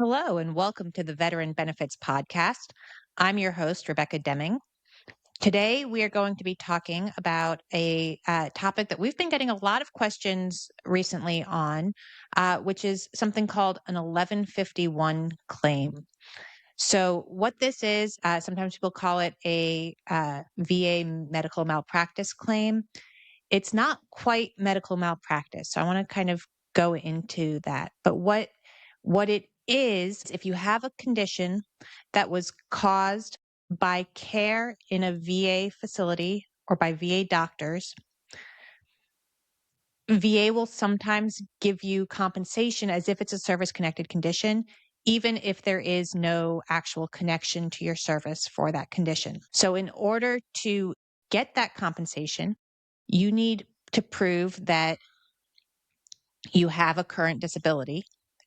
Hello, and welcome to the Veteran Benefits Podcast. I'm your host, Rebecca Deming. Today, we are going to be talking about a topic that we've been getting a lot of questions recently on, which is something called an 1151 claim. So, what this is, sometimes people call it a VA medical malpractice claim. It's not quite medical malpractice. So, I want to kind of go into that. But what it is, if you have a condition that was caused by care in a VA facility or by VA doctors, VA will sometimes give you compensation as if it's a service connected condition, even if there is no actual connection to your service for that condition. So, in order to get that compensation, you need to prove that you have a current disability,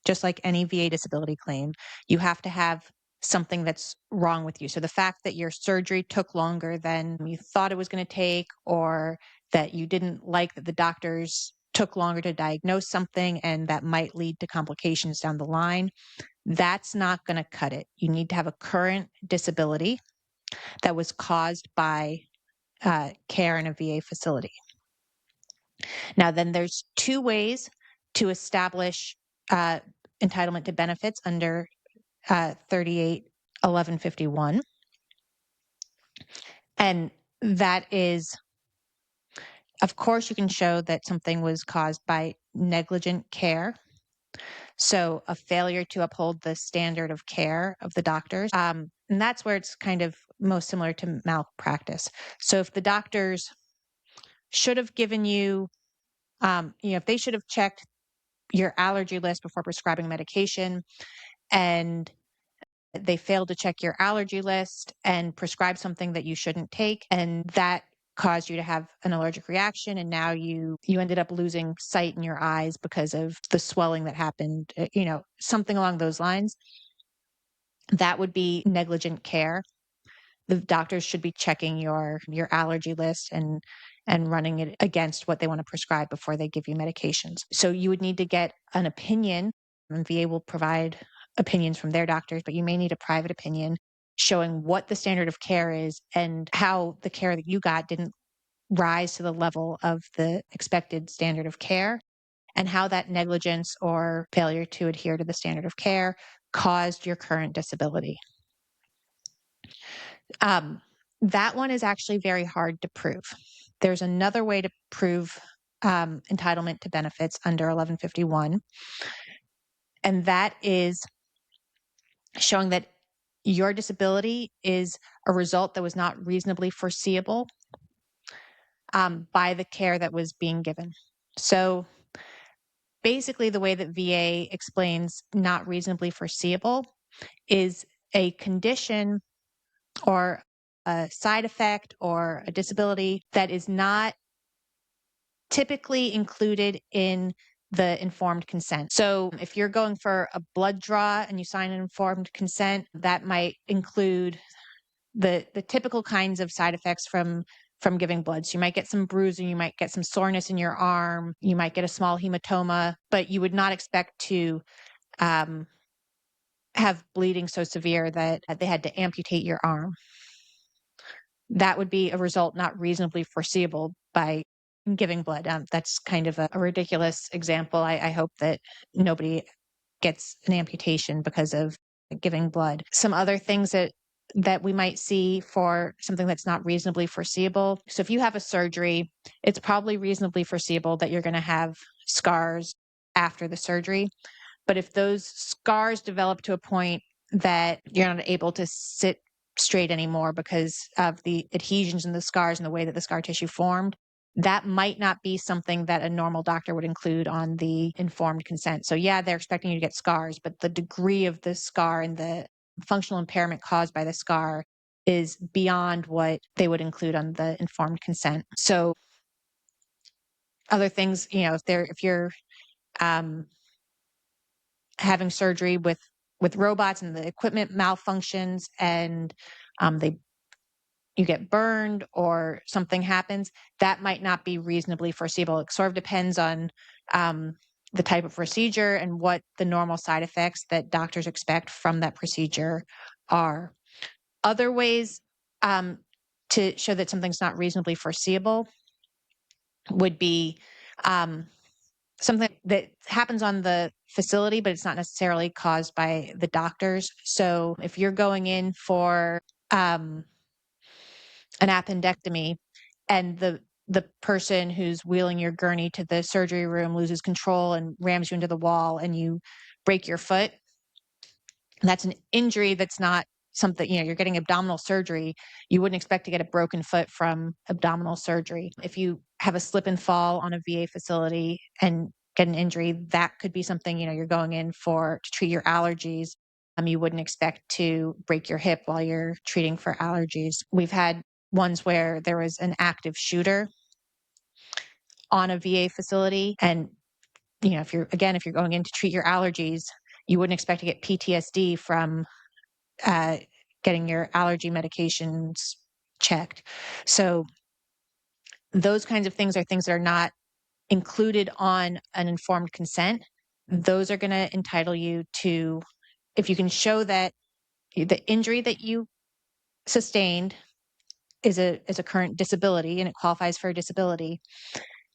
just like any VA disability claim. You have to have something that's wrong with you. So the fact that your surgery took longer than you thought it was going to take, or that you didn't like that the doctors took longer to diagnose something and that might lead to complications down the line, that's not going to cut it. You need to have a current disability that was caused by care in a VA facility. Now, then there's two ways to establish entitlement to benefits under 381151. And that is, of course, you can show that something was caused by negligent care. So a failure to uphold the standard of care of the doctors. And that's where it's kind of most similar to malpractice. So if the doctors should have given you, if they should have checked your allergy list before prescribing medication, and they failed to check your allergy list and prescribe something that you shouldn't take, and that caused you to have an allergic reaction, and now you ended up losing sight in your eyes because of the swelling that happened, something along those lines, that would be negligent care. The doctors should be checking your allergy list and running it against what they want to prescribe before they give you medications. So you would need to get an opinion, and VA will provide opinions from their doctors, but you may need a private opinion showing what the standard of care is and how the care that you got didn't rise to the level of the expected standard of care, and how that negligence or failure to adhere to the standard of care caused your current disability. That one is actually very hard to prove. There's another way to prove entitlement to benefits under 1151, and that is showing that your disability is a result that was not reasonably foreseeable by the care that was being given. So basically, the way that VA explains not reasonably foreseeable is a condition or a side effect or a disability that is not typically included in the informed consent. So if you're going for a blood draw and you sign an informed consent, that might include the typical kinds of side effects from giving blood. So you might get some bruising, you might get some soreness in your arm, you might get a small hematoma, but you would not expect to have bleeding so severe that they had to amputate your arm. That would be a result not reasonably foreseeable by giving blood. That's kind of a ridiculous example. I hope that nobody gets an amputation because of giving blood. Some other things that we might see for something that's not reasonably foreseeable. So if you have a surgery, it's probably reasonably foreseeable that you're going to have scars after the surgery. But if those scars develop to a point that you're not able to sit straight anymore because of the adhesions in the scars and the way that the scar tissue formed, that might not be something that a normal doctor would include on the informed consent. So yeah, they're expecting you to get scars, but the degree of the scar and the functional impairment caused by the scar is beyond what they would include on the informed consent. So other things, if you're having surgery with robots and the equipment malfunctions and you get burned or something happens, that might not be reasonably foreseeable. It sort of depends on the type of procedure and what the normal side effects that doctors expect from that procedure are. Other ways to show that something's not reasonably foreseeable would be something that happens on the facility, but it's not necessarily caused by the doctors. So if you're going in for an appendectomy and the person who's wheeling your gurney to the surgery room loses control and rams you into the wall and you break your foot, that's an injury that's not something, you're getting abdominal surgery. You wouldn't expect to get a broken foot from abdominal surgery. If you have a slip and fall on a VA facility and get an injury, that could be something, you're going in for to treat your allergies. You wouldn't expect to break your hip while you're treating for allergies. We've had ones where there was an active shooter on a VA facility. And, if you're going in to treat your allergies, you wouldn't expect to get PTSD from uh, getting your allergy medications checked. So those kinds of things are things that are not included on an informed consent. Those are going to entitle you to, if you can show that the injury that you sustained is a current disability and it qualifies for a disability,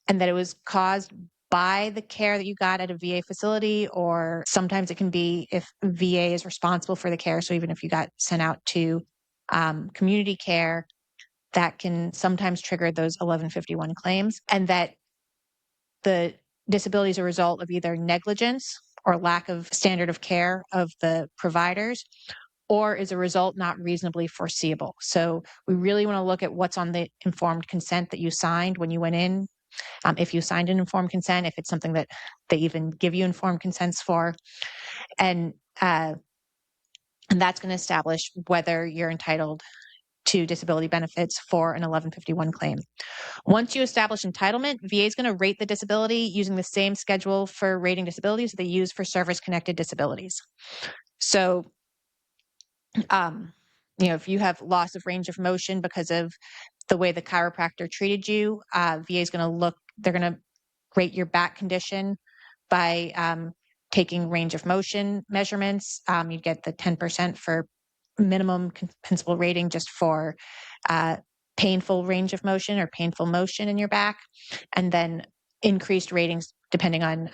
and that it was caused by the care that you got at a VA facility, or sometimes it can be if VA is responsible for the care. So even if you got sent out to community care, that can sometimes trigger those 1151 claims, and that the disability is a result of either negligence or lack of standard of care of the providers, or is a result not reasonably foreseeable. So we really want to look at what's on the informed consent that you signed when you went in. If you signed an informed consent, if it's something that they even give you informed consents for, and that's going to establish whether you're entitled to disability benefits for an 1151 claim. Once you establish entitlement, VA is going to rate the disability using the same schedule for rating disabilities that they use for service-connected disabilities. So, if you have loss of range of motion because of the way the chiropractor treated you, VA is going to they're going to rate your back condition by taking range of motion measurements. You get the 10% for minimum compensable rating just for painful range of motion or painful motion in your back, and then increased ratings depending on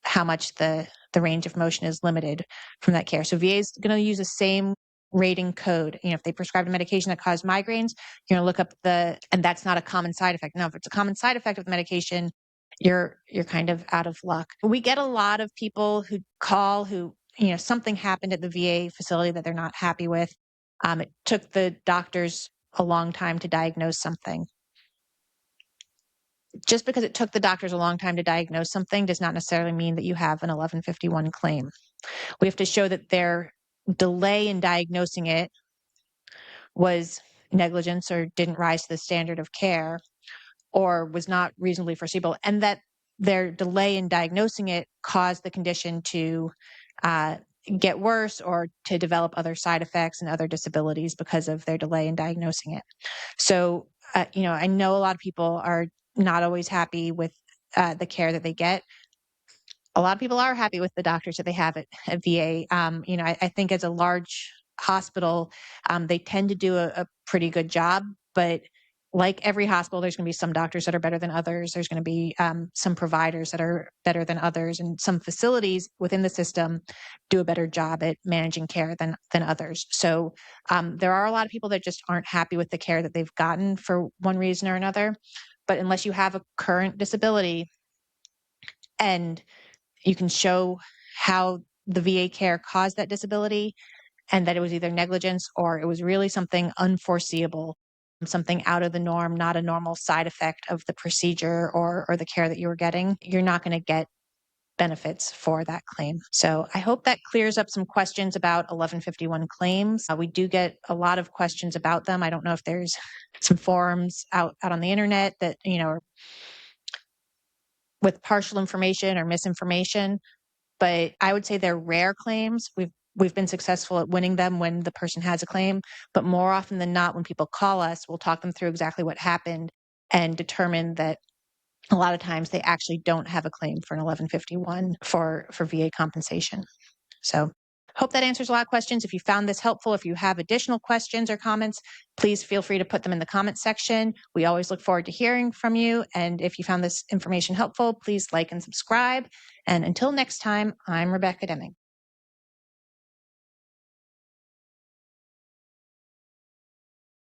how much the range of motion is limited from that care. So VA is going to use the same rating code. If they prescribed a medication that caused migraines, you're going to look up and that's not a common side effect. Now, if it's a common side effect of the medication, you're kind of out of luck. We get a lot of people who call who, something happened at the VA facility that they're not happy with. It took the doctors a long time to diagnose something. Just because it took the doctors a long time to diagnose something does not necessarily mean that you have an 1151 claim. We have to show that their delay in diagnosing it was negligence or didn't rise to the standard of care or was not reasonably foreseeable, and that their delay in diagnosing it caused the condition to get worse or to develop other side effects and other disabilities because of their delay in diagnosing it. So, I know a lot of people are not always happy with the care that they get. A lot of people are happy with the doctors that they have at VA. I think as a large hospital, they tend to do a pretty good job, but like every hospital, there's going to be some doctors that are better than others. There's going to be some providers that are better than others, and some facilities within the system do a better job at managing care than others. So there are a lot of people that just aren't happy with the care that they've gotten for one reason or another. But unless you have a current disability and you can show how the VA care caused that disability and that it was either negligence or it was really something unforeseeable, something out of the norm, not a normal side effect of the procedure or the care that you were getting, you're not going to get benefits for that claim. So I hope that clears up some questions about 1151 claims. We do get a lot of questions about them. I don't know if there's some forums out on the internet that, are with partial information or misinformation, but I would say they're rare claims. We've been successful at winning them when the person has a claim, but more often than not, when people call us, we'll talk them through exactly what happened and determine that a lot of times they actually don't have a claim for an 1151 for VA compensation. So hope that answers a lot of questions. If you found this helpful, if you have additional questions or comments, please feel free to put them in the comments section. We always look forward to hearing from you. And if you found this information helpful, please like and subscribe. And until next time, I'm Rebecca Deming.